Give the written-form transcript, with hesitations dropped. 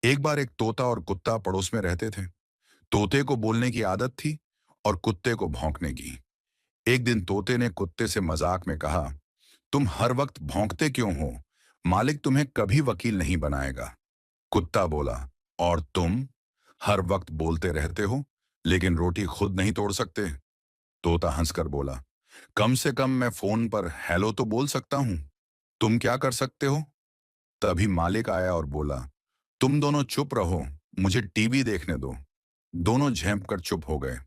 एक बार एक तोता और कुत्ता पड़ोस में रहते थे। तोते को बोलने की आदत थी और कुत्ते को भौंकने की। एक दिन तोते ने कुत्ते से मजाक में कहा, तुम हर वक्त भौंकते क्यों हो? मालिक तुम्हें कभी वकील नहीं बनाएगा। कुत्ता बोला, और तुम हर वक्त बोलते रहते हो लेकिन रोटी खुद नहीं तोड़ सकते। तोता हंसकर बोला, कम से कम मैं फोन पर हेलो तो बोल सकता हूं। तुम क्या कर सकते हो? तभी मालिक आया और बोला, तुम दोनों चुप रहो, मुझे टीवी देखने दो। दोनों झेंप कर चुप हो गए।